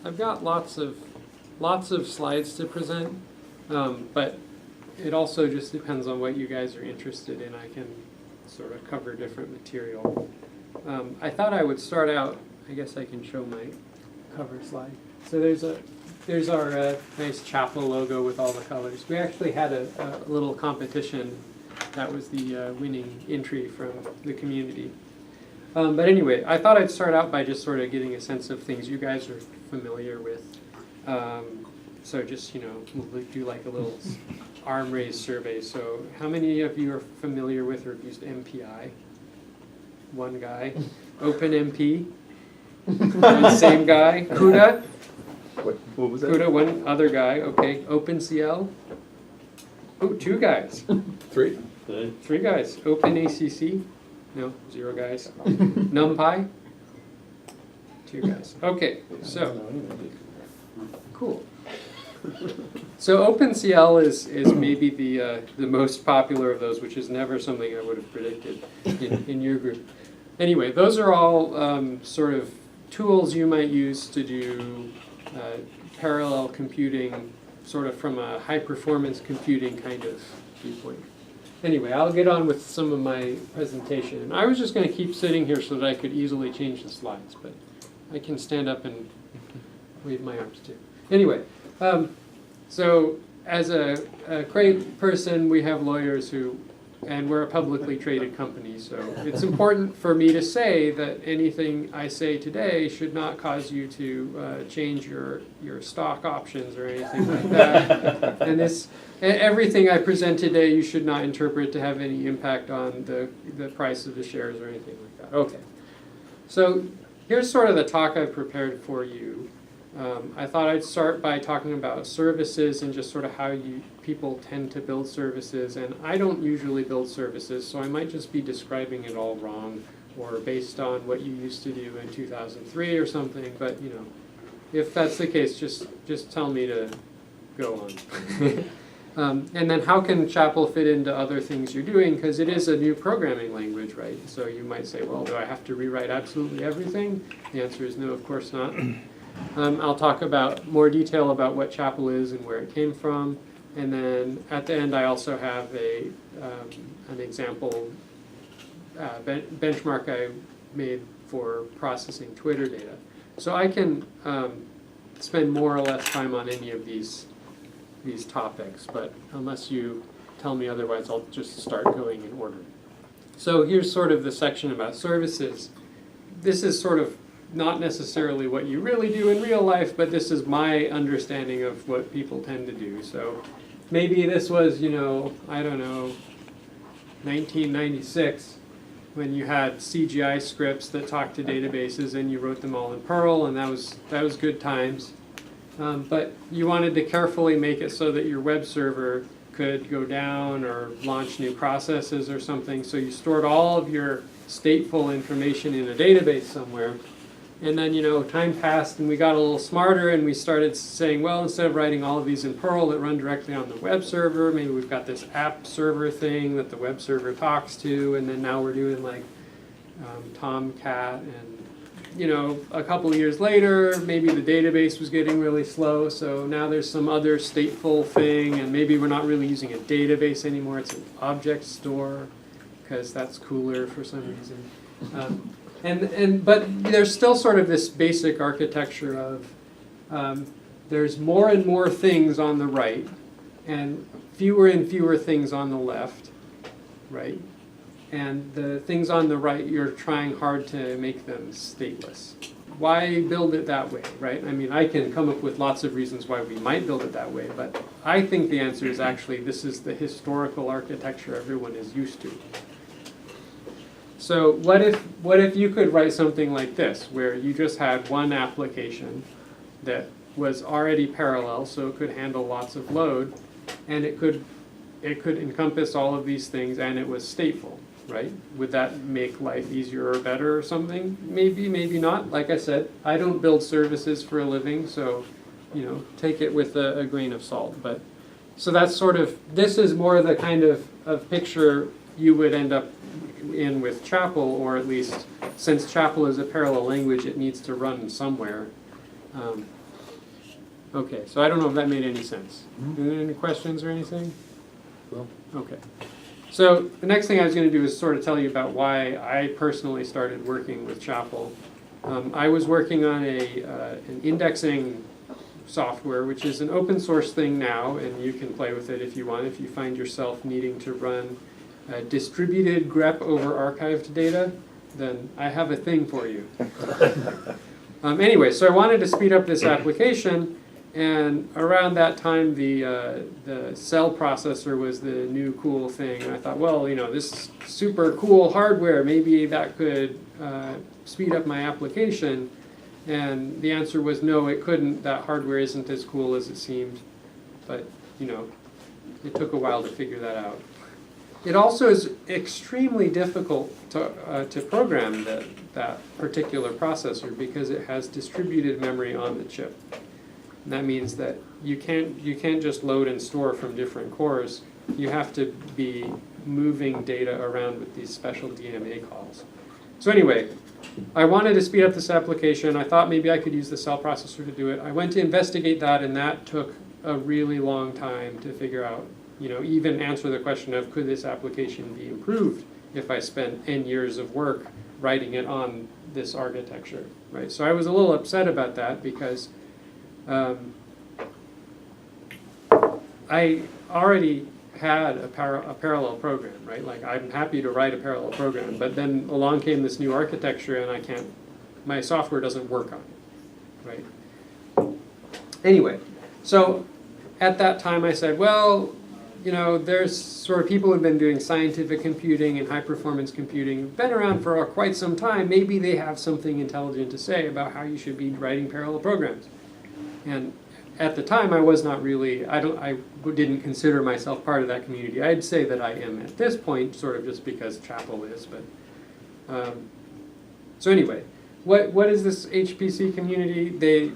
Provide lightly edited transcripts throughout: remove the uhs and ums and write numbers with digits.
I've got lots of slides to present, but it also just depends on what you guys are interested in. I can sort of cover different material. I thought I would start out. I guess I can show my cover slide. So there's our nice chapel logo with all the colors. We actually had a little competition. That was the winning entry from the community. But anyway, I thought I'd start out by just sort of getting a sense of things you guys are familiar with. So just, we'll do like a little arm raise survey. So how many of you are familiar with or have used MPI? One guy. OpenMP? Same guy. CUDA? What was that? CUDA, one other guy. Okay. OpenCL? Oh, two guys. Three. Three guys. OpenACC? No, 0 guys. NumPy? 2 guys. Okay, so cool. So OpenCL is maybe the most popular of those, which is never something I would have predicted in your group. Anyway, those are all sort of tools you might use to do parallel computing, sort of from a high-performance computing kind of viewpoint. Anyway, I'll get on with some of my presentation. And I was just going to keep sitting here so that I could easily change the slides, but I can stand up and wave my arms too. Anyway, so as a great person, we have lawyers and we're a publicly traded company, so it's important for me to say that anything I say today should not cause you to change your stock options or anything like that. And everything I present today, you should not interpret to have any impact on the price of the shares or anything like that. Okay, so here's sort of the talk I've prepared for you. I thought I'd start by talking about services and just sort of how people tend to build services. And I don't usually build services, so I might just be describing it all wrong or based on what you used to do in 2003 or something. But if that's the case, just tell me to go on. And then how can Chapel fit into other things you're doing? Because it is a new programming language, right? So you might say, well, do I have to rewrite absolutely everything? The answer is no, of course not. I'll talk about more detail about what Chapel is and where it came from. And then at the end, I also have an example benchmark I made for processing Twitter data. So I can spend more or less time on any of these topics, but unless you tell me otherwise, I'll just start going in order. So here's sort of the section about services. This is sort of not necessarily what you really do in real life, but this is my understanding of what people tend to do. So maybe this was, I don't know, 1996, when you had CGI scripts that talked to databases and you wrote them all in Perl, and that was good times. But you wanted to carefully make it so that your web server could go down or launch new processes or something. So you stored all of your stateful information in a database somewhere. And then, time passed and we got a little smarter and we started saying, well, instead of writing all of these in Perl that run directly on the web server, maybe we've got this app server thing that the web server talks to, and then now we're doing like Tomcat, and a couple of years later, maybe the database was getting really slow, so now there's some other stateful thing, and maybe we're not really using a database anymore, it's an object store, because that's cooler for some reason. But there's still sort of this basic architecture of there's more and more things on the right and fewer things on the left, right? And the things on the right, you're trying hard to make them stateless. Why build it that way, right? I mean, I can come up with lots of reasons why we might build it that way, but I think the answer is actually this is the historical architecture everyone is used to. So what if you could write something like this, where you just had one application that was already parallel, so it could handle lots of load, and it could encompass all of these things, and it was stateful, right? Would that make life easier or better or something? Maybe, maybe not. Like I said, I don't build services for a living, so take it with a grain of salt. But so that's sort of, this is more the kind of picture you would end up in with Chapel, or at least since Chapel is a parallel language, it needs to run somewhere. Okay, so I don't know if that made any sense. Any questions or anything? Well. Okay. So the next thing I was going to do is sort of tell you about why I personally started working with Chapel. I was working on an indexing software, which is an open source thing now, and you can play with it if you want, if you find yourself needing to run distributed grep over archived data, then I have a thing for you. Anyway, so I wanted to speed up this application, and around that time the cell processor was the new cool thing, and I thought, well, you know, this super cool hardware, maybe that could speed up my application. And the answer was no, it couldn't. That hardware isn't as cool as it seemed. But, you know, it took a while to figure that out. It also is extremely difficult to program that particular processor because it has distributed memory on the chip. And that means that you can't just load and store from different cores. You have to be moving data around with these special DMA calls. So anyway, I wanted to speed up this application. I thought maybe I could use the cell processor to do it. I went to investigate that, and that took a really long time to figure out, you know, even answer the question of could this application be improved if I spent N years of work writing it on this architecture, right? So I was a little upset about that because I already had a parallel program, right? Like, I'm happy to write a parallel program, but then along came this new architecture and my software doesn't work on it, right? Anyway, so at that time I said, well, you know, there's sort of people who've been doing scientific computing and high performance computing, been around for quite some time. Maybe they have something intelligent to say about how you should be writing parallel programs. And at the time, I was not really, I didn't consider myself part of that community. I'd say that I am at this point, sort of just because Chapel is, but, so anyway, what is this HPC community? They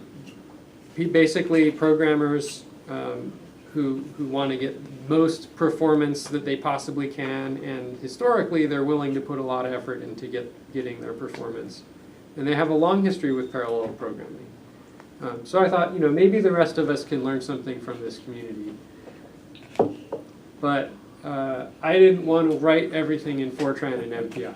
basically programmers who want to get most performance that they possibly can, and historically they're willing to put a lot of effort into getting their performance. And they have a long history with parallel programming. So I thought, you know, maybe the rest of us can learn something from this community. But I didn't want to write everything in Fortran and MPI,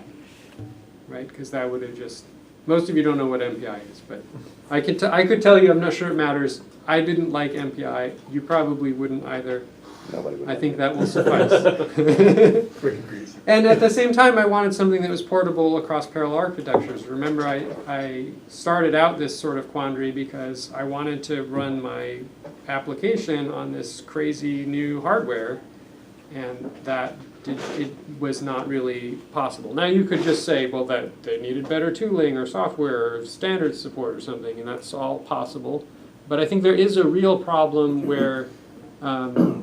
right? Because that would have just, most of you don't know what MPI is, but I could tell you, I'm not sure it matters. I didn't like MPI. You probably wouldn't either. Nobody would. I think that will suffice. Pretty greasy. And at the same time, I wanted something that was portable across parallel architectures. Remember, I started out this sort of quandary because I wanted to run my application on this crazy new hardware, and it was not really possible. Now, you could just say, well, that they needed better tooling or software or standard support or something, and that's all possible. But I think there is a real problem where I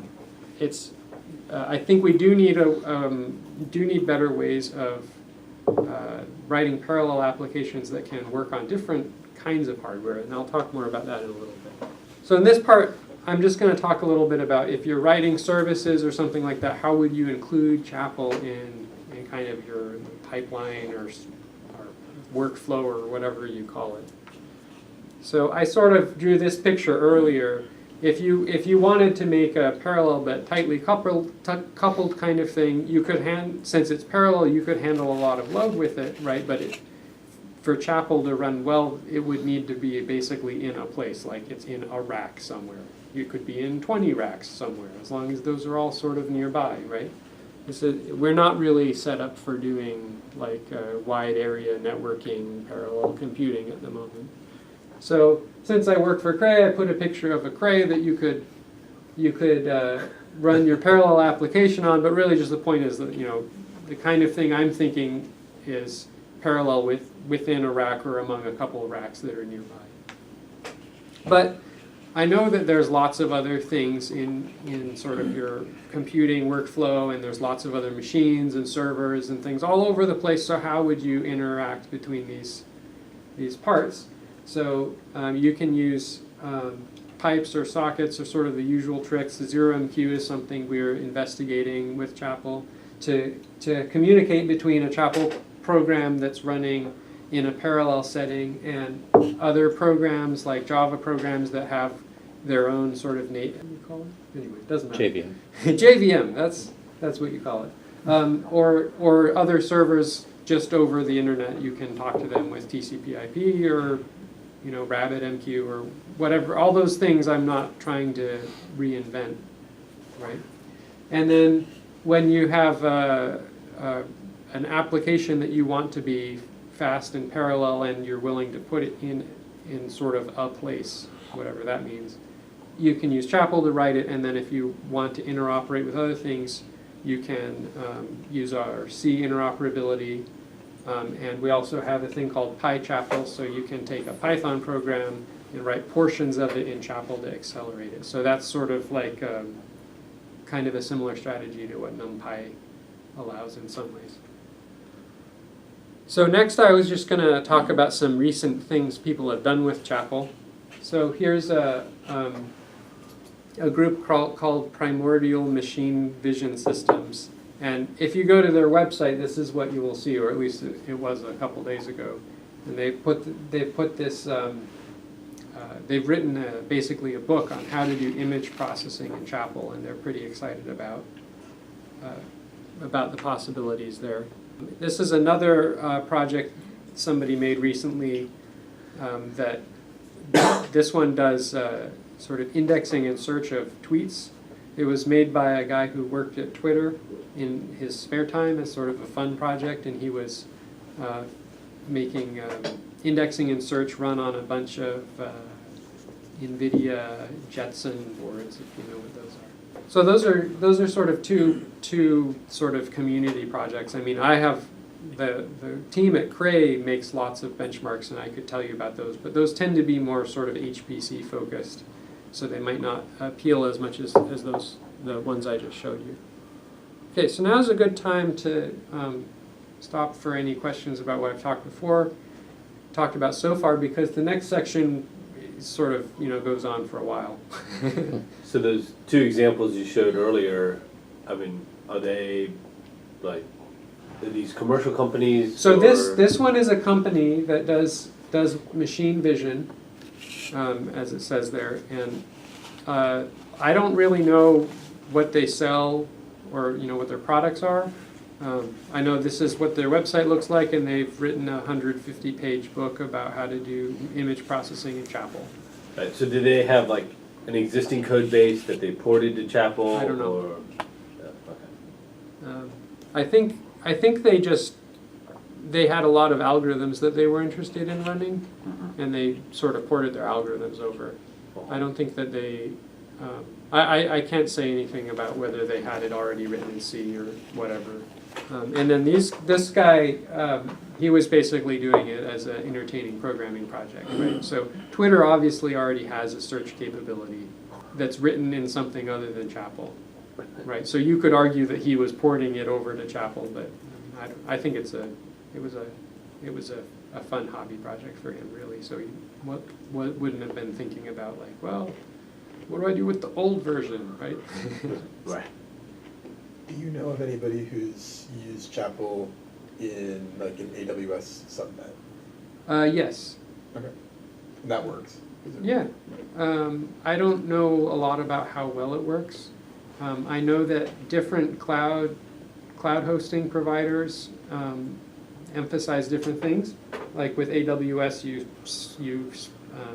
think we do need better ways of writing parallel applications that can work on different kinds of hardware, and I'll talk more about that in a little bit. So in this part, I'm just going to talk a little bit about if you're writing services or something like that, how would you include Chapel in kind of your pipeline or workflow or whatever you call it. So I sort of drew this picture earlier. If you wanted to make a parallel but tightly coupled kind of thing, you could since it's parallel, you could handle a lot of load with it, right? But for Chapel to run well, it would need to be basically in a place, like it's in a rack somewhere. You could be in 20 racks somewhere, as long as those are all sort of nearby, right? We're not really set up for doing like wide area networking, parallel computing at the moment. So since I work for Cray, I put a picture of a Cray that you could run your parallel application on, but really just the point is that, you know, the kind of thing I'm thinking is parallel within a rack or among a couple of racks that are nearby. But I know that there's lots of other things in sort of your computing workflow, and there's lots of other machines and servers and things all over the place, so how would you interact between these parts? So you can use pipes or sockets or sort of the usual tricks. The 0MQ is something we're investigating with Chapel to communicate between a Chapel program that's running in a parallel setting and other programs like Java programs that have their own sort of what do you call it? Anyway, it doesn't matter. JVM. JVM, that's what you call it. Or other servers just over the internet. You can talk to them with TCP/IP or RabbitMQ or whatever. All those things I'm not trying to reinvent, right? And then when you have an application that you want to be fast and parallel and you're willing to put it in sort of a place, whatever that means, you can use Chapel to write it, and then if you want to interoperate with other things, you can use our C interoperability, and we also have a thing called PyChapel, so you can take a Python program and write portions of it in Chapel to accelerate it. So that's sort of like kind of a similar strategy to what NumPy allows in some ways. So next I was just going to talk about some recent things people have done with Chapel. So here's a group called Primordial Machine Vision Systems. And if you go to their website, this is what you will see, or at least it was a couple days ago. And they've put this, they've written basically a book on how to do image processing in Chapel, and they're pretty excited about the possibilities there. This is another project somebody made recently that this one does sort of indexing and search of tweets. It was made by a guy who worked at Twitter in his spare time as sort of a fun project, and he was making indexing and search run on a bunch of NVIDIA Jetson boards, if you know what those are. So those are sort of two sort of community projects. I mean, I have the team at Cray makes lots of benchmarks, and I could tell you about those, but those tend to be more sort of HPC focused, so they might not appeal as much as the ones I just showed you. Okay, so now's a good time to stop for any questions about what I've talked about so far, because the next section sort of goes on for a while. So those two examples you showed earlier, I mean, are they like these commercial companies? So this one is a company that does machine vision, as it says there, and I don't really know what they sell or what their products are. I know this is what their website looks like, and they've written a 150-page book about how to do image processing in Chapel. Right, so do they have like an existing code base that they ported to Chapel? I don't know. Or, okay. I think they had a lot of algorithms that they were interested in running, and they sort of ported their algorithms over. I don't think that they. I can't say anything about whether they had it already written in C or whatever. And then this guy, he was basically doing it as an entertaining programming project, right? So Twitter obviously already has a search capability that's written in something other than Chapel, right? So you could argue that he was porting it over to Chapel, but I think it was a fun hobby project for him, really. So he wouldn't have been thinking about like, well, what do I do with the old version, right? right. Do you know of anybody who's used Chapel in like an AWS subnet? Yes. Okay. And that works? Yeah. I don't know a lot about how well it works. I know that different cloud hosting providers emphasize different things. Like with AWS, you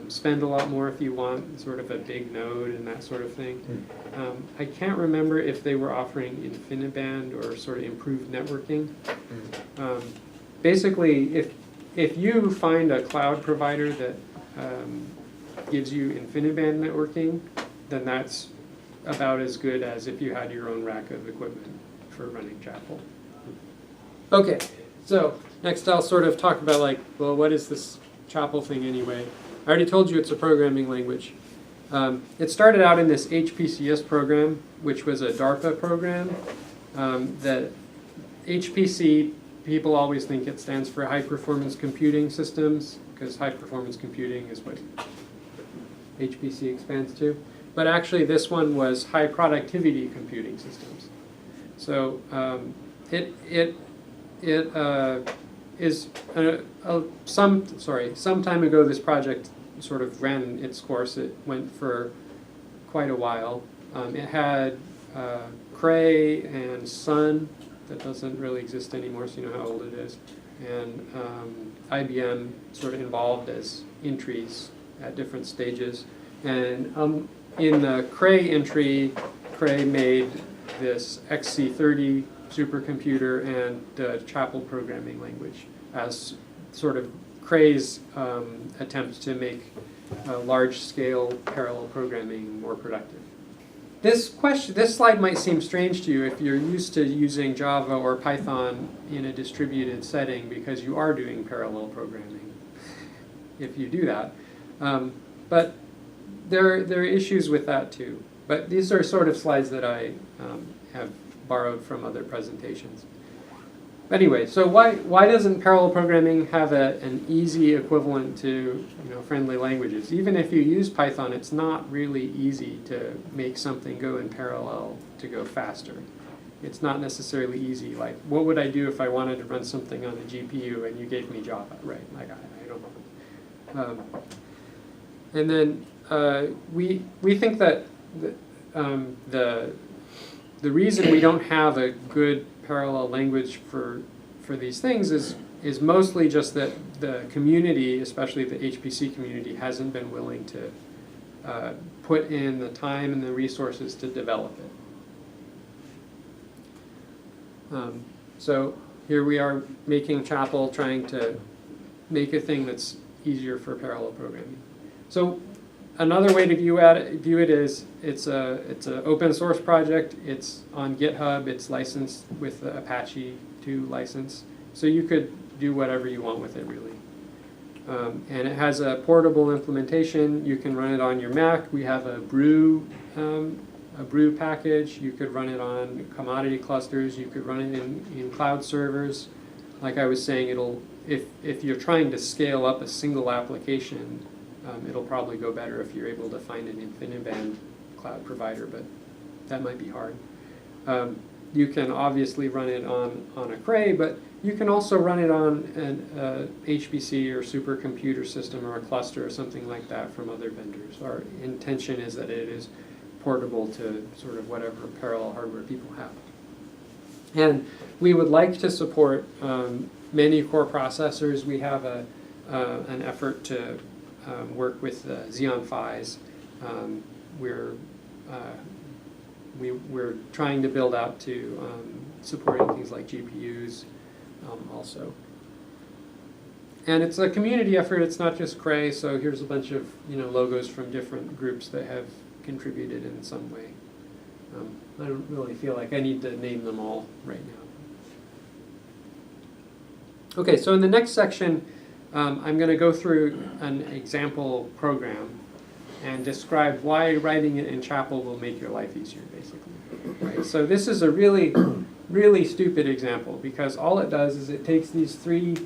spend a lot more if you want sort of a big node and that sort of thing. I can't remember if they were offering InfiniBand or sort of improved networking. Basically, if you find a cloud provider that gives you InfiniBand networking, then that's about as good as if you had your own rack of equipment for running Chapel. Okay, so next I'll sort of talk about like, well, what is this Chapel thing anyway? I already told you it's a programming language. It started out in this HPCS program, which was a DARPA program. That HPC, people always think it stands for High Performance Computing Systems, because high performance computing is what HPC expands to. But actually this one was High Productivity Computing Systems. So some time ago this project sort of ran its course. It went for quite a while. It had Cray and Sun, that doesn't really exist anymore, so you know how old it is, and IBM sort of involved as entries at different stages. And in the Cray entry, Cray made this XC30 supercomputer and the Chapel programming language as sort of Cray's attempt to make large-scale parallel programming more productive. This slide might seem strange to you if you're used to using Java or Python in a distributed setting, because you are doing parallel programming if you do that. But there are issues with that too. But these are sort of slides that I have borrowed from other presentations. Anyway, so why doesn't parallel programming have an easy equivalent to friendly languages? Even if you use Python, it's not really easy to make something go in parallel to go faster. It's not necessarily easy. Like, what would I do if I wanted to run something on a GPU and you gave me Java, right? Like, I don't know. And then we think that the reason we don't have a good parallel language for these things is mostly just that the community, especially the HPC community, hasn't been willing to put in the time and the resources to develop it. So here we are making Chapel, trying to make a thing that's easier for parallel programming. So another way to view it is it's an open source project. It's on GitHub. It's licensed with the Apache 2 license. So you could do whatever you want with it, really. And it has a portable implementation. You can run it on your Mac. We have a Brew package. You could run it on commodity clusters. You could run it in cloud servers. Like I was saying, if you're trying to scale up a single application, it'll probably go better if you're able to find an InfiniBand cloud provider, but that might be hard. You can obviously run it on a Cray, but you can also run it on an HPC or supercomputer system or a cluster or something like that from other vendors. Our intention is that it is portable to sort of whatever parallel hardware people have. And we would like to support many core processors. We have an effort to work with the Xeon Phis. We're trying to build out to supporting things like GPUs also. And it's a community effort. It's not just Cray. So here's a bunch of logos from different groups that have contributed in some way. I don't really feel like I need to name them all right now. Okay, so in the next section, I'm going to go through an example program and describe why writing it in Chapel will make your life easier, basically. Right? So this is a really, really stupid example, because all it does is it takes two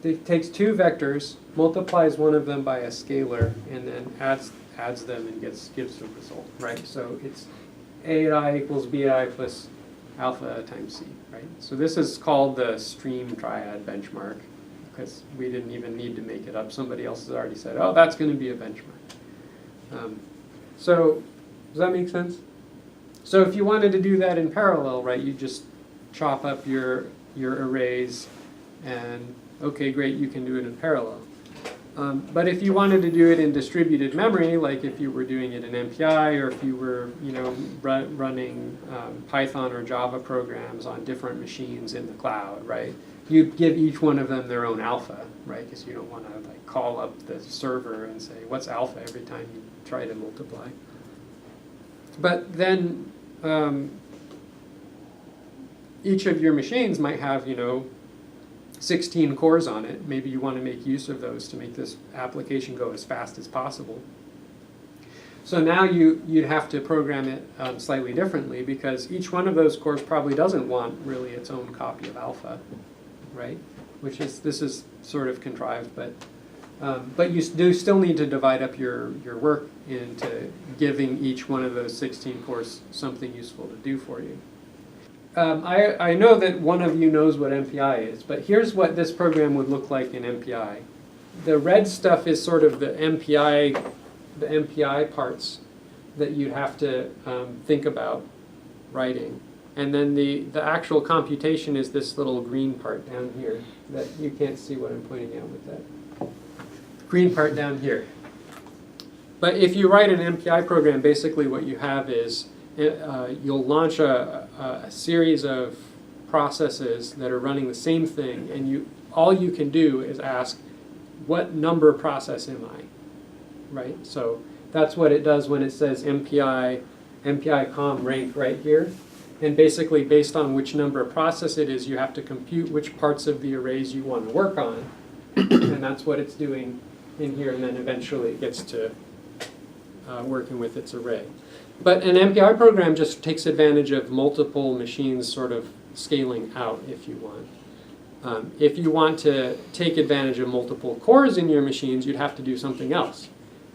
vectors, multiplies one of them by a scalar, and then adds them and gives the result. Right? So it's AI equals BI plus alpha times C. Right? So this is called the stream triad benchmark, because we didn't even need to make it up. Somebody else has already said, oh, that's going to be a benchmark. So does that make sense? So if you wanted to do that in parallel, right, you just chop up your arrays, and okay, great, you can do it in parallel. But if you wanted to do it in distributed memory, like if you were doing it in MPI, or if you were running Python or Java programs on different machines in the cloud, right, you'd give each one of them their own alpha, right, because you don't want to call up the server and say, what's alpha every time you try to multiply. But then each of your machines might have, 16 cores on it. Maybe you want to make use of those to make this application go as fast as possible. So now you'd have to program it slightly differently, because each one of those cores probably doesn't want really its own copy of alpha, right? This is sort of contrived, but you do still need to divide up your work into giving each one of those 16 cores something useful to do for you. I know that one of you knows what MPI is, but here's what this program would look like in MPI. The red stuff is sort of the MPI parts, that you'd have to think about writing. And then the actual computation is this little green part down here that you can't see what I'm pointing out with that. Green part down here. But if you write an MPI program, basically what you have is you'll launch a series of processes that are running the same thing, and all you can do is ask, what number process am I? Right? So that's what it does when it says MPI com rank right here. And basically, based on which number of process it is, you have to compute which parts of the arrays you want to work on. And that's what it's doing in here, and then eventually it gets to working with its array. But an MPI program just takes advantage of multiple machines sort of scaling out, if you want. If you want to take advantage of multiple cores in your machines, you'd have to do something else.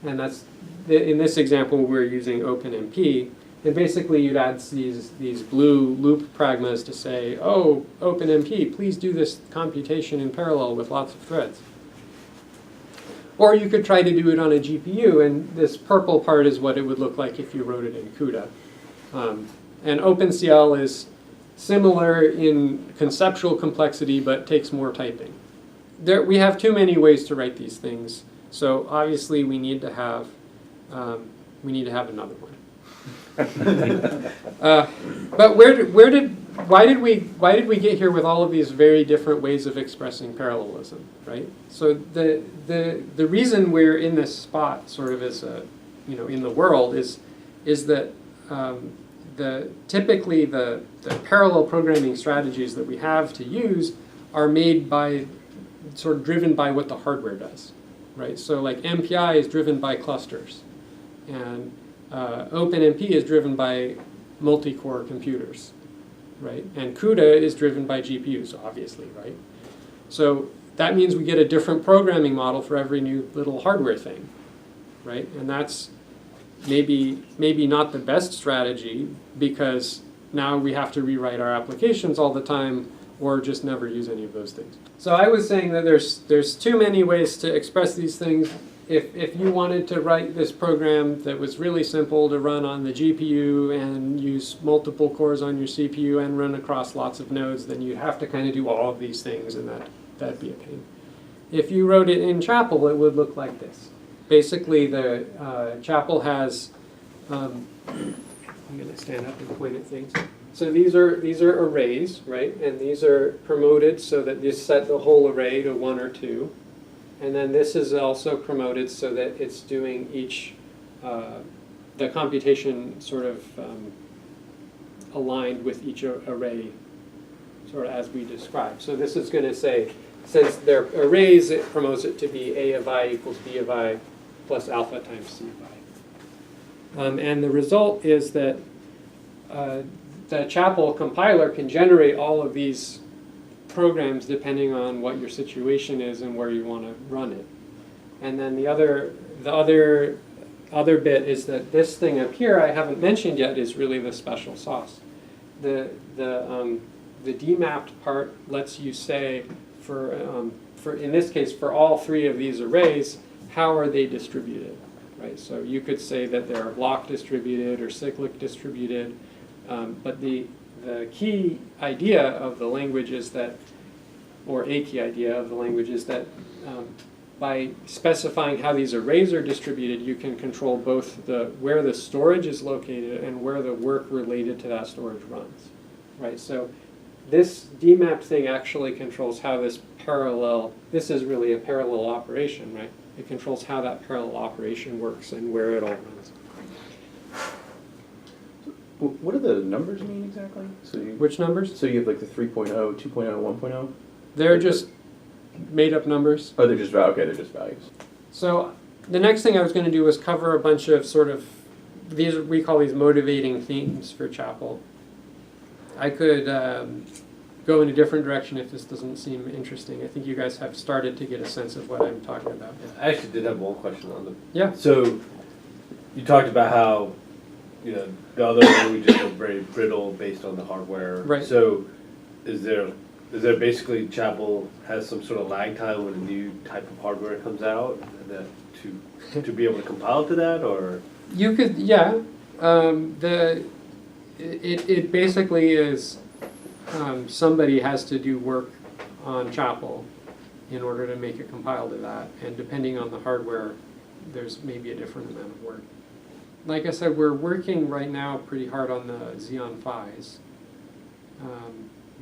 And that's, in this example, we're using OpenMP. And basically, you'd add these blue loop pragmas to say, oh, OpenMP, please do this computation in parallel with lots of threads. Or you could try to do it on a GPU, and this purple part is what it would look like if you wrote it in CUDA. And OpenCL is similar in conceptual complexity, but takes more typing. We have too many ways to write these things, so obviously we need to have another one. But why did we get here with all of these very different ways of expressing parallelism, right? So the reason we're in this spot, sort of as a, in the world, is that typically the parallel programming strategies that we have to use are made by, sort of driven by what the hardware does, right? So like MPI is driven by clusters, and OpenMP is driven by multi-core computers, right? And CUDA is driven by GPUs, obviously, right? So that means we get a different programming model for every new little hardware thing, right? And that's maybe not the best strategy, because now we have to rewrite our applications all the time, or just never use any of those things. So I was saying that there's too many ways to express these things. If you wanted to write this program that was really simple to run on the GPU and use multiple cores on your CPU and run across lots of nodes, then you'd have to kind of do all of these things, and that'd be a pain. If you wrote it in Chapel, it would look like this. Basically, the Chapel has, I'm going to stand up and point at things. So these are arrays, right? And these are promoted so that this set the whole array to 1 or 2. And then this is also promoted so that it's doing each, the computation sort of aligned with each array, sort of as we described. So this is going to say, since they're arrays, it promotes it to be A of I equals B of I plus alpha times C of I. And the result is that the Chapel compiler can generate all of these programs depending on what your situation is and where you want to run it. And then the other bit is that this thing up here I haven't mentioned yet is really the special sauce. The demapped part lets you say for in this case for all 3 of these arrays, how are they distributed, right? So you could say that they're block distributed or cyclic distributed, but the key idea of the language is that, or a key idea of the language is that by specifying how these arrays are distributed, you can control both where the storage is located and where the work related to that storage runs, right? So this demapped thing actually controls how this is really a parallel operation, right? It controls how that parallel operation works and where it all runs. What do the numbers mean exactly? Which numbers? So you have like the 3.0, 2.0, 1.0? They're just made up numbers. Oh, they're just they're just values. So the next thing I was going to do was cover a bunch of sort of, we call these motivating themes for Chapel. I could go in a different direction if this doesn't seem interesting. I think you guys have started to get a sense of what I'm talking about. I actually did have one question on the. Yeah. So you talked about how the other languages are very brittle based on the hardware. Right. So is there basically Chapel has some sort of lag time when a new type of hardware comes out that to be able to compile to that, or? You could, yeah. It basically is somebody has to do work on Chapel in order to make it compile to that, and depending on the hardware, there's maybe a different amount of work. Like I said, we're working right now pretty hard on the Xeon Phis.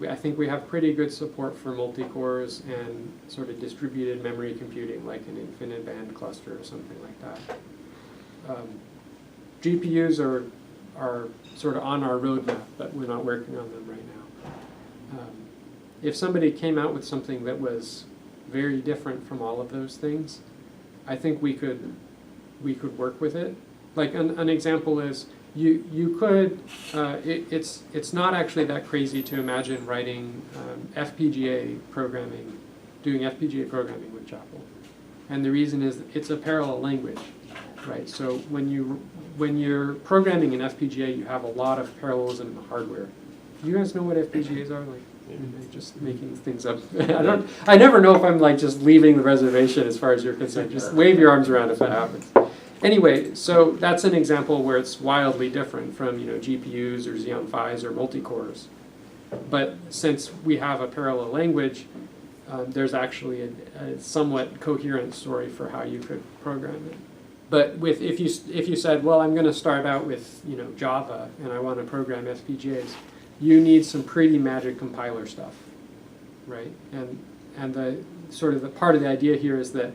I think we have pretty good support for multi-cores and sort of distributed memory computing, like an infinite band cluster or something like that. GPUs are sort of on our roadmap, but we're not working on them right now. If somebody came out with something that was very different from all of those things, I think we could work with it. Like an example is you could it's not actually that crazy to imagine writing FPGA programming, doing FPGA programming with Chapel, and the reason is it's a parallel language, right? So when you're programming an FPGA, you have a lot of parallelism in the hardware. Do you guys know what FPGAs are like? Just making things up. I never know if I'm like just leaving the reservation as far as you're concerned. Just wave your arms around if that happens. Anyway, so that's an example where it's wildly different from GPUs or Xeon Phis or multi-cores. But since we have a parallel language, there's actually a somewhat coherent story for how you could program it. But if you said, well, I'm going to start out with Java and I want to program FPGAs, you need some pretty magic compiler stuff, right? And the sort of the part of the idea here is that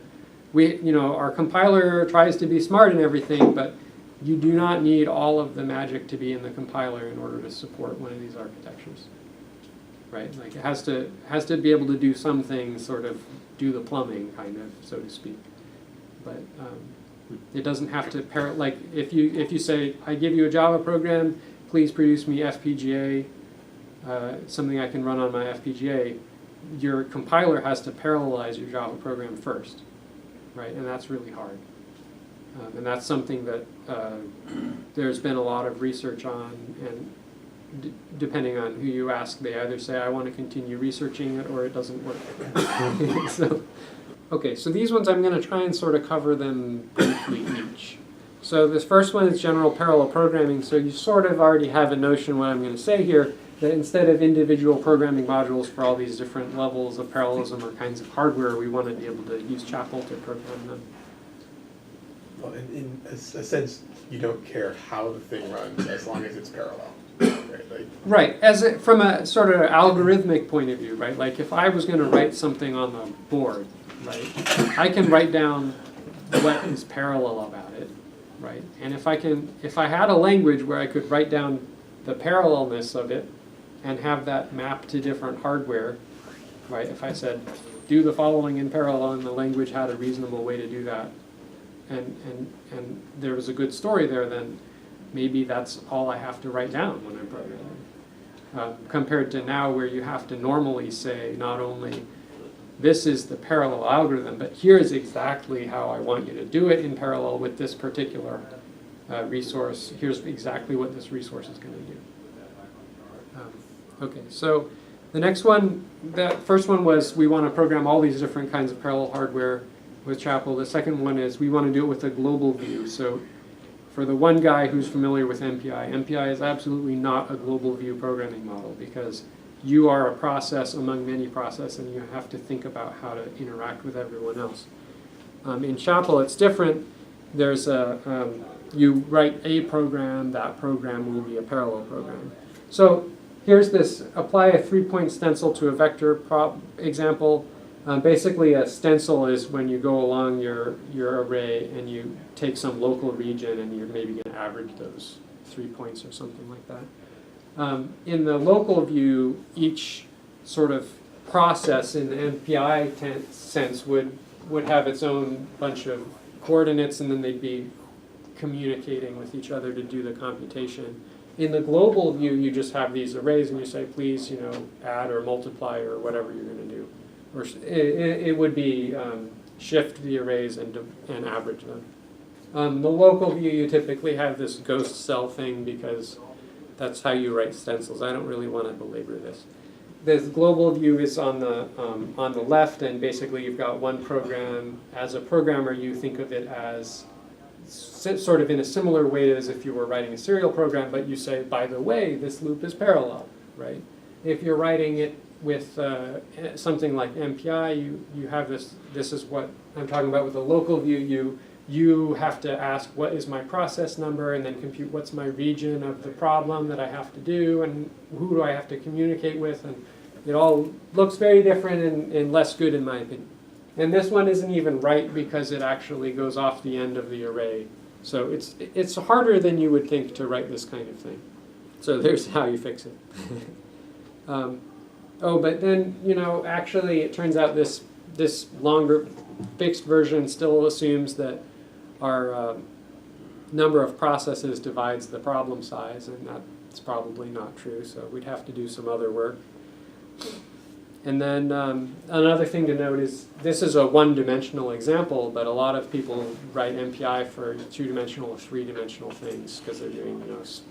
our compiler tries to be smart and everything, but you do not need all of the magic to be in the compiler in order to support one of these architectures, right? Like it has to be able to do some things, sort of do the plumbing, kind of, so to speak. But it doesn't have to like if you say, I give you a Java program, please produce me FPGA, something I can run on my FPGA, your compiler has to parallelize your Java program first, right? And that's really hard. And that's something that there's been a lot of research on, and depending on who you ask, they either say, I want to continue researching it, or it doesn't work. So these ones I'm going to try and sort of cover them briefly each. So this first one is general parallel programming, so you sort of already have a notion what I'm going to say here, that instead of individual programming modules for all these different levels of parallelism or kinds of hardware, we want to be able to use Chapel to program them. Well, in a sense, you don't care how the thing runs as long as it's parallel. Right. From a sort of algorithmic point of view, right? Like if I was going to write something on the board, right, I can write down what is parallel about it, right? And if I had a language where I could write down the parallelness of it and have that map to different hardware, right? If I said, do the following in parallel, and the language had a reasonable way to do that, and there was a good story there, then maybe that's all I have to write down when I'm programming. Compared to now, where you have to normally say not only this is the parallel algorithm, but here's exactly how I want you to do it in parallel with this particular resource. Here's exactly what this resource is going to do. Okay, so the next one, that first one was we want to program all these different kinds of parallel hardware with Chapel. The second one is we want to do it with a global view. So for the one guy who's familiar with MPI, MPI is absolutely not a global view programming model because you are a process among many processes and you have to think about how to interact with everyone else. In Chapel, it's different. There's you write a program, that program will be a parallel program. So here's this, apply a 3-point stencil to a vector example. Basically, a stencil is when you go along your array and you take some local region and you're maybe going to average those 3 points or something like that. In the local view, each sort of process in the MPI sense would have its own bunch of coordinates, and then they'd be communicating with each other to do the computation. In the global view, you just have these arrays and you say, please, add or multiply or whatever you're going to do. Or it would be shift the arrays and average them. The local view, you typically have this ghost cell thing because that's how you write stencils. I don't really want to belabor this. The global view is on the left, and basically you've got one program. As a programmer, you think of it as sort of in a similar way as if you were writing a serial program, but you say, by the way, this loop is parallel, right? If you're writing it with something like MPI, you have this is what I'm talking about with a local view. You have to ask, what is my process number, and then compute what's my region of the problem that I have to do, and who do I have to communicate with, and it all looks very different and less good in my opinion. And this one isn't even right because it actually goes off the end of the array. So it's harder than you would think to write this kind of thing. So there's how you fix it. But then, actually it turns out this longer fixed version still assumes that our number of processes divides the problem size, and that's probably not true, so we'd have to do some other work. And then another thing to note is this is a one-dimensional example, but a lot of people write MPI for two-dimensional or three-dimensional things because they're doing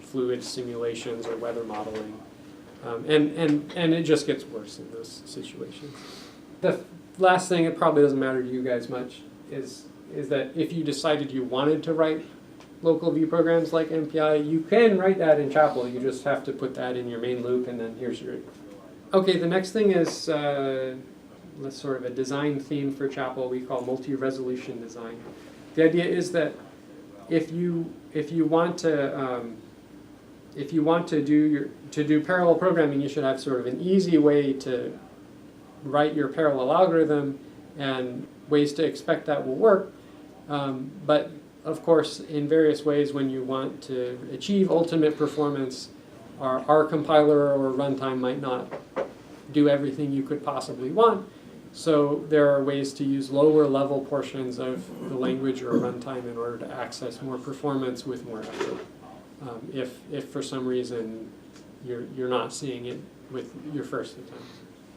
fluid simulations or weather modeling. And it just gets worse in those situations. The last thing, it probably doesn't matter to you guys much, is that if you decided you wanted to write local view programs like MPI, you can write that in Chapel. You just have to put that in your main loop, and then here's your... Okay, the next thing is sort of a design theme for Chapel we call multi-resolution design. The idea is that if you want to do parallel programming, you should have sort of an easy way to write your parallel algorithm and ways to expect that will work. But of course, in various ways, when you want to achieve ultimate performance, our compiler or runtime might not do everything you could possibly want. So there are ways to use lower level portions of the language or runtime in order to access more performance with more effort. If for some reason you're not seeing it with your first attempt.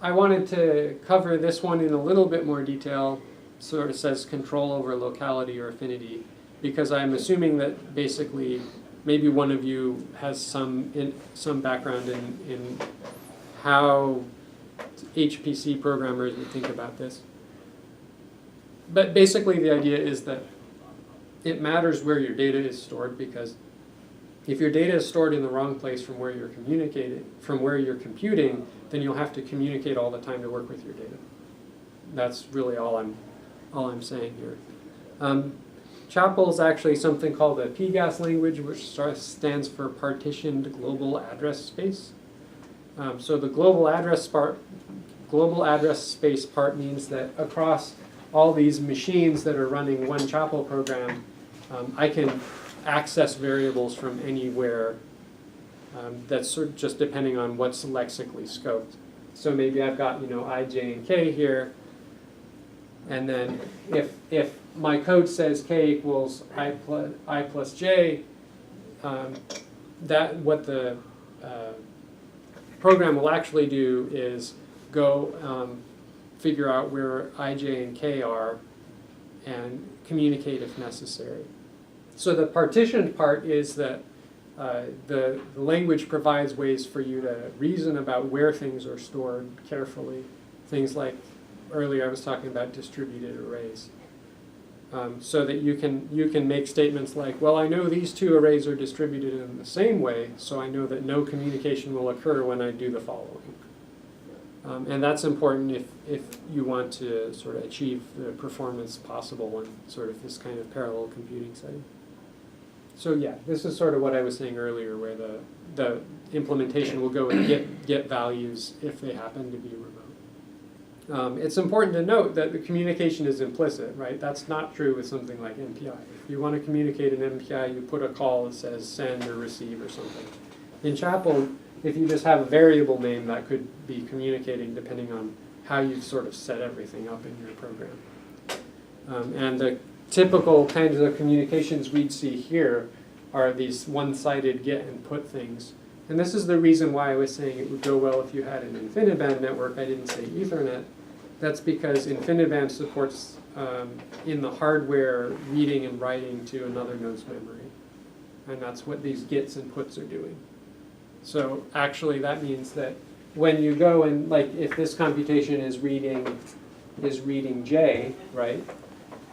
I wanted to cover this one in a little bit more detail. Sort of says control over locality or affinity, because I'm assuming that basically maybe one of you has some background in how HPC programmers would think about this. But basically the idea is that it matters where your data is stored, because if your data is stored in the wrong place from where you're computing, then you'll have to communicate all the time to work with your data. That's really all I'm saying here. Chapel is actually something called the PGAS language, which stands for Partitioned Global Address Space. So the global address space part means that across all these machines that are running one Chapel program, I can access variables from anywhere. That's sort of just depending on what's lexically scoped. So maybe I've got I, J, and K here, and then if my code says K equals I plus J, that what the program will actually do is go figure out where I, J, and K are and communicate if necessary. So the partitioned part is that the language provides ways for you to reason about where things are stored carefully. Things like earlier I was talking about distributed arrays. So that you can make statements like, well, I know these two arrays are distributed in the same way, so I know that no communication will occur when I do the following. And that's important if you want to sort of achieve the performance possible in sort of this kind of parallel computing setting. So yeah, this is sort of what I was saying earlier, where the implementation will go and get values if they happen to be remote. It's important to note that the communication is implicit, right? That's not true with something like MPI. If you want to communicate in MPI, you put a call that says send or receive or something. In Chapel, if you just have a variable name, that could be communicating depending on how you've sort of set everything up in your program. And the typical kinds of communications we'd see here are these one-sided get and put things. And this is the reason why I was saying it would go well if you had an InfiniBand network. I didn't say Ethernet. That's because InfiniBand supports in the hardware reading and writing to another node's memory. And that's what these gets and puts are doing. So actually that means that when you go and, like, if this computation is reading J, right?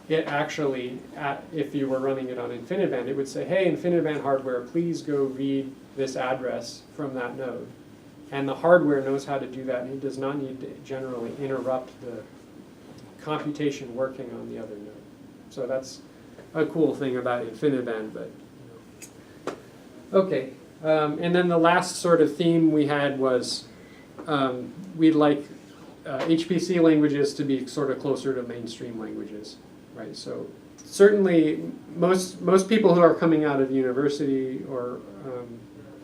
it actually, if you were running it on InfiniBand, it would say, hey, InfiniBand hardware, please go read this address from that node. And the hardware knows how to do that, and it does not need to generally interrupt the computation working on the other node. So that's a cool thing about InfiniBand, but okay. And then the last sort of theme we had was we'd like HPC languages to be sort of closer to mainstream languages, right? So certainly most people who are coming out of university or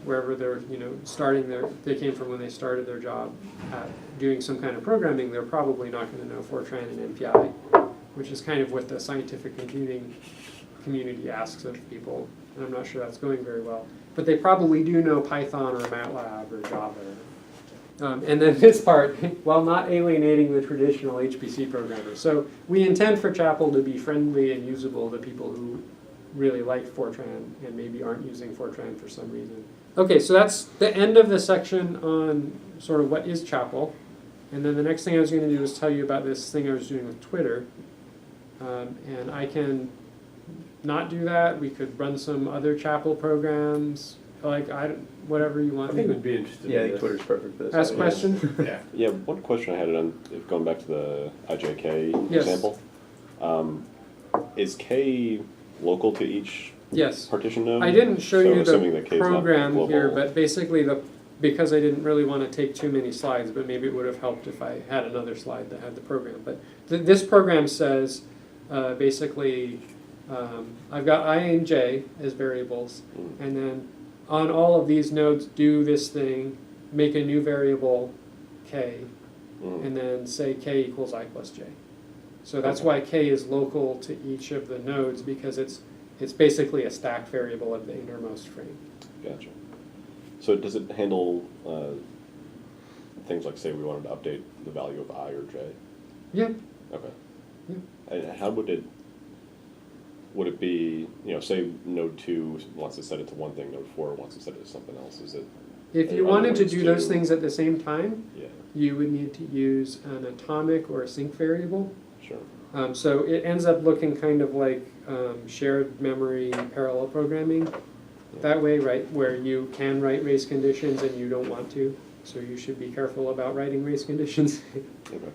wherever they're starting they came from when they started their job at doing some kind of programming, they're probably not going to know Fortran and MPI, which is kind of what the scientific computing community asks of people, and I'm not sure that's going very well. But they probably do know Python or MATLAB or Java. And then this part, while not alienating the traditional HPC programmers. So we intend for Chapel to be friendly and usable to people who really like Fortran and maybe aren't using Fortran for some reason. Okay, so that's the end of the section on sort of what is Chapel. And then the next thing I was going to do is tell you about this thing I was doing with Twitter. And I can not do that. We could run some other Chapel programs, like whatever you want. I think we'd be interested Yeah, I in think this. Twitter's perfect for this. Ask questions? Yeah. Yeah, one question I had on, going back to the IJK Yes. example. Is K local to each Yes. partition node? I didn't show So you assuming the that K is not program here, global. but basically because I didn't really want to take too many slides, but maybe it would have helped if I had another slide that had the program. But this program says basically I've got I and j as variables, and then on all of these nodes do this thing, make a new variable k, and then say k equals I plus j. So that's why k is local to each of the nodes, because it's basically a stacked variable of the innermost frame. Gotcha. So does it handle things like, say we wanted to update the value of I or j? Yeah. Okay. Yeah. And how would it be, say node 2 wants to set it to one thing, node 4 wants to set it to something else, is it? If you Are there wanted to ways do those things at the same time, Yeah, you would need to use an atomic or a sync variable. sure. So it ends up looking kind of like shared memory parallel programming that way, right? Where you can write race conditions and you don't want to. So you should be careful about writing race conditions. Okay.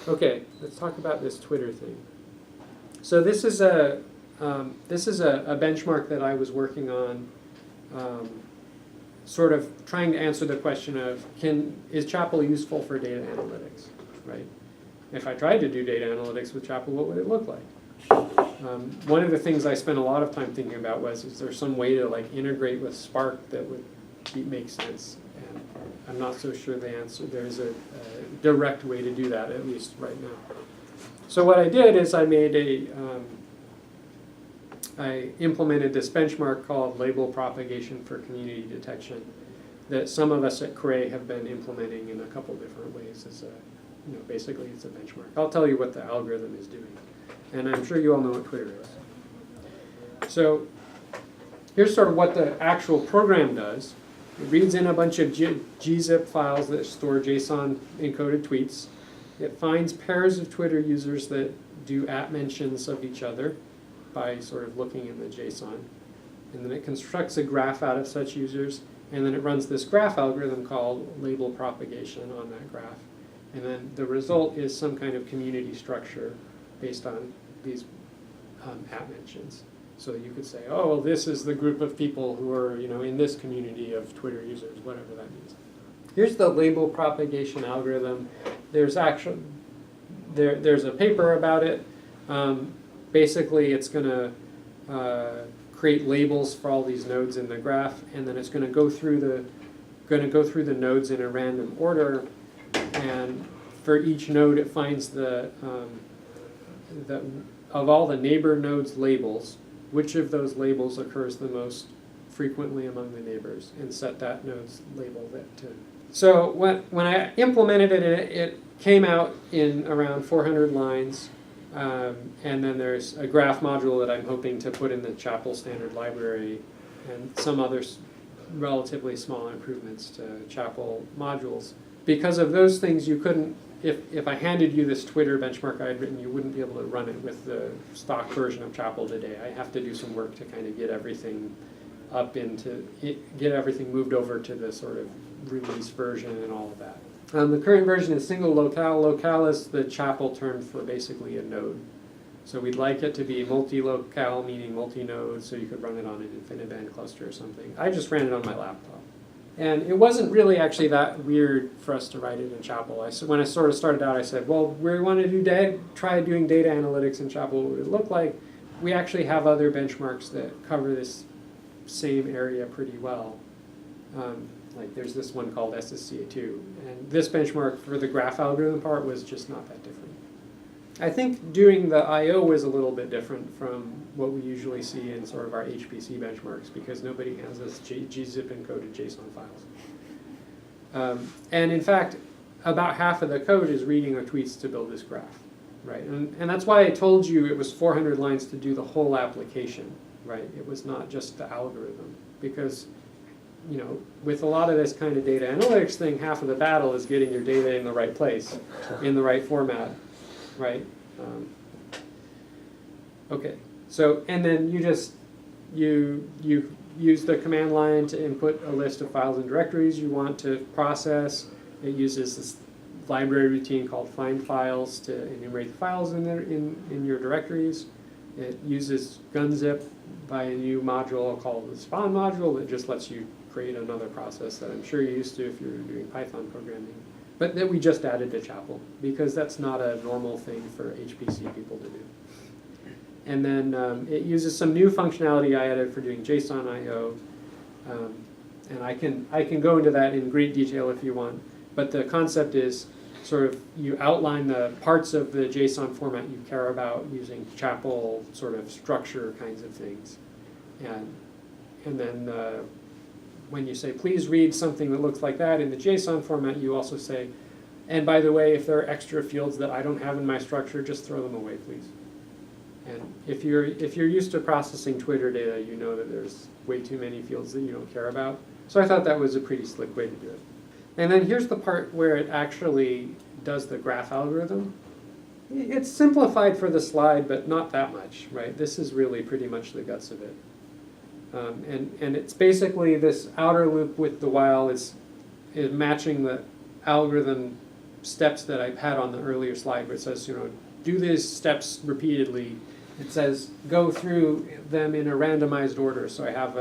Okay, let's talk about this Twitter thing. So this is a benchmark that I was working on, sort of trying to answer the question of is Chapel useful for data analytics, right? If I tried to do data analytics with Chapel, what would it look like? One of the things I spent a lot of time thinking about was, is there some way to like integrate with Spark that would make sense? And I'm not so sure the answer. There's a direct way to do that, at least right now. So what I did is I made I implemented this benchmark called label propagation for community detection that some of us at Cray have been implementing in a couple different ways. As basically it's a benchmark. I'll tell you what the algorithm is doing. And I'm sure you all know what Twitter is. So here's sort of what the actual program does. It reads in a bunch of gzip files that store JSON encoded tweets. It finds pairs of Twitter users that do @mentions of each other by sort of looking in the JSON. And then it constructs a graph out of such users, and then it runs this graph algorithm called label propagation on that graph. And then the result is some kind of community structure based on these @mentions. So you could say, oh, well, this is the group of people who are in this community of Twitter users, whatever that means. Here's the label propagation algorithm. There's there's a paper about it. Basically, it's going to create labels for all these nodes in the graph, and then it's going to go through the nodes in a random order. And for each node, it finds of all the neighbor nodes labels, which of those labels occurs the most frequently among the neighbors, and set that node's label to. So when I implemented it, it came out in around 400 lines, and then there's a graph module that I'm hoping to put in the Chapel standard library, and some other relatively small improvements to Chapel modules. Because of those things, you couldn't if I handed you this Twitter benchmark I had written, you wouldn't be able to run it with the stock version of Chapel today. I have to do some work to kind of get everything get everything moved over to the sort of release version and all of that. The current version is single locale. Locale is the Chapel term for basically a node. So we'd like it to be multi-locale, meaning multi-node, so you could run it on an InfiniBand cluster or something. I just ran it on my laptop. And it wasn't really actually that weird for us to write it in Chapel. When I sort of started out, I said, well, we want to try doing data analytics in Chapel. What would it look like? We actually have other benchmarks that cover this same area pretty well. Like there's this one called SSCA2. And this benchmark for the graph algorithm part was just not that different. I think doing the I/O was a little bit different from what we usually see in sort of our HPC benchmarks because nobody has this gzip encoded JSON files. And in fact, about half of the code is reading the tweets to build this graph, right? And that's why I told you it was 400 lines to do the whole application, right? It was not just the algorithm because, you know, with a lot of this kind of data analytics thing, half of the battle is getting your data in the right place, in the right format. Right. Okay. So and then you use the command line to input a list of files and directories you want to process. It uses this library routine called find files to enumerate the files in your directories. It uses gunzip by a new module called the spawn module that just lets you create another process that I'm sure you're used to if you're doing Python programming. But that we just added to Chapel because that's not a normal thing for HPC people to do. And then it uses some new functionality I added for doing JSON I/O, and I can go into that in great detail if you want. But the concept is sort of you outline the parts of the JSON format you care about using Chapel sort of structure kinds of things, and then. When you say, please read something that looks like that in the JSON format, you also say, and by the way, if there are extra fields that I don't have in my structure, just throw them away, please. And if you're used to processing Twitter data, you know that there's way too many fields that you don't care about. So I thought that was a pretty slick way to do it. And then here's the part where it actually does the graph algorithm. It's simplified for the slide, but not that much, right? This is really pretty much the guts of it. And it's basically this outer loop with the while is matching the algorithm steps that I had on the earlier slide where it says, you know, do these steps repeatedly. It says go through them in a randomized order. So I have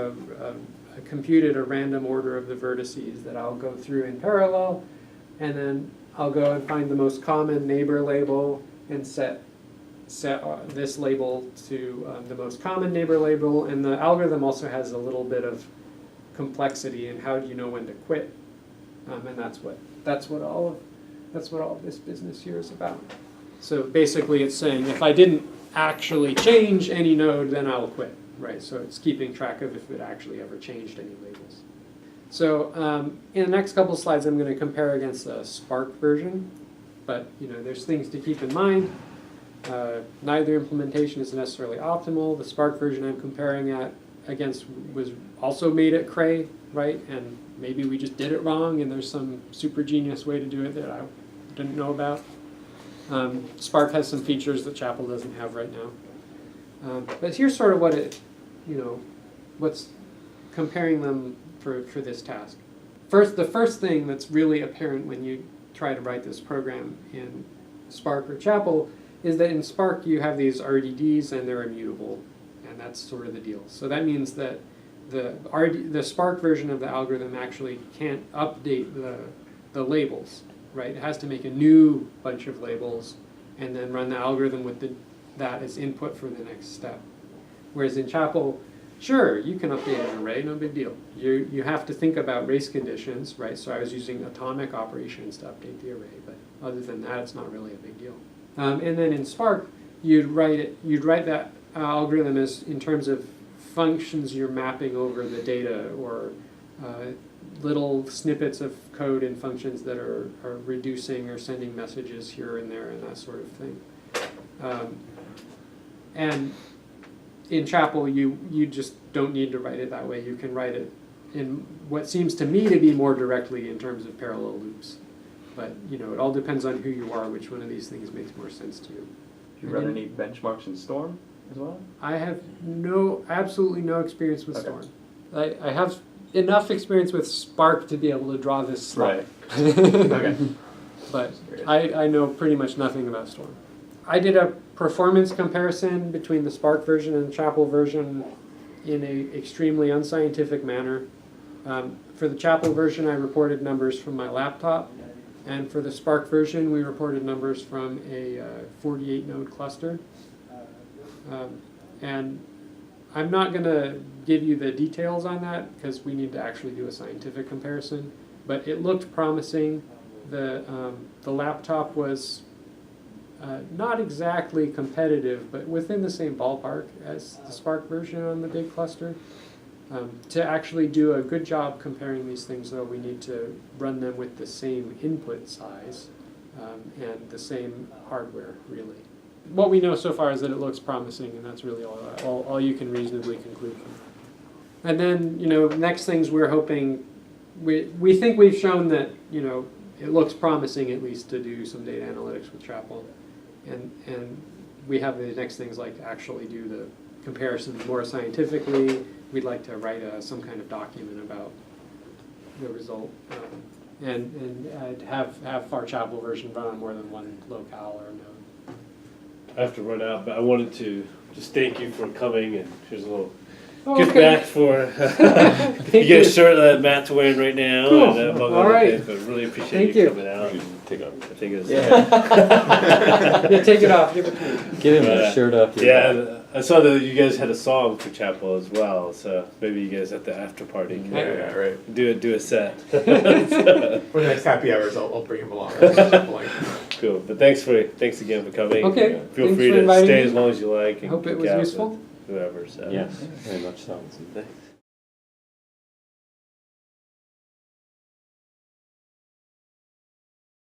computed a random order of the vertices that I'll go through in parallel, and then I'll go and find the most common neighbor label and set this label to the most common neighbor label, and the algorithm also has a little bit of complexity in how do you know when to quit, and that's what all of this business here is about. So basically, it's saying if I didn't actually change any node, then I'll quit, right? So it's keeping track of if it actually ever changed any labels. So in the next couple of slides, I'm going to compare against the Spark version, but you know, there's things to keep in mind. Neither implementation is necessarily optimal. The Spark version I'm comparing against was also made at Cray, right? And maybe we just did it wrong and there's some super genius way to do it that I didn't know about. Spark has some features that Chapel doesn't have right now. But here's sort of what what's comparing them for this task. The first thing that's really apparent when you try to write this program in Spark or Chapel is that in Spark you have these RDDs and they're immutable, and that's sort of the deal. So that means that the Spark version of the algorithm actually can't update the labels, right? It has to make a new bunch of labels and then run the algorithm with that as input for the next step. Whereas in Chapel, sure, you can update an array, no big deal. You have to think about race conditions, right? So I was using atomic operations to update the array, but other than that, it's not really a big deal. And then in Spark, you'd write that algorithm as in terms of functions you're mapping over the data, or little snippets of code and functions that are reducing or sending messages here and there and that sort of thing. And in Chapel, you just don't need to write it that way. You can write it in what seems to me to be more directly in terms of parallel loops. But, you know, it all depends on who you are, which one of these things makes more sense to you. Do you run any benchmarks in Storm as well? I have absolutely no experience with Okay. Storm. I have enough experience with Spark to be able to draw this slide. Right. Okay. But I know pretty much nothing about Storm. I did a performance comparison between the Spark version and the Chapel version in a extremely unscientific manner. For the Chapel version, I reported numbers from my laptop, and for the Spark version, we reported numbers from a 48-node cluster. And I'm not going to give you the details on that because we need to actually do a scientific comparison, but it looked promising. The laptop was not exactly competitive, but within the same ballpark as the Spark version on the big cluster. To actually do a good job comparing these things, though, we need to run them with the same input size and the same hardware, really. What we know so far is that it looks promising, and that's really all you can reasonably conclude from that. And then, you know, next things we're hoping, we think we've shown that, you know, it looks promising at least to do some data analytics with Chapel. And we have the next things like actually do the comparisons more scientifically. We'd like to write some kind of document about the result, and have our Chapel version run on more than one locale or node. I have to run out, but I wanted to just thank you for coming, and here's a little Oh, gift okay. back for you get a shirt that Matt's wearing right now, Cool. and among All other right. things, but really appreciate Thank you you. coming out. You can take off. I think it's Yeah, take it off. Give it to me. Get him a shirt off your back. yeah. I saw that you guys had a song for Chapel as well, so maybe you guys at the after party can Yeah, right. do a set. For the next happy hours, I'll bring him along. Cool, but thanks again for coming. Okay, Feel thanks free for to inviting stay me. as long as you like. I And hope it was Gab useful. and Whoever. So. Yes, very much so. Thanks.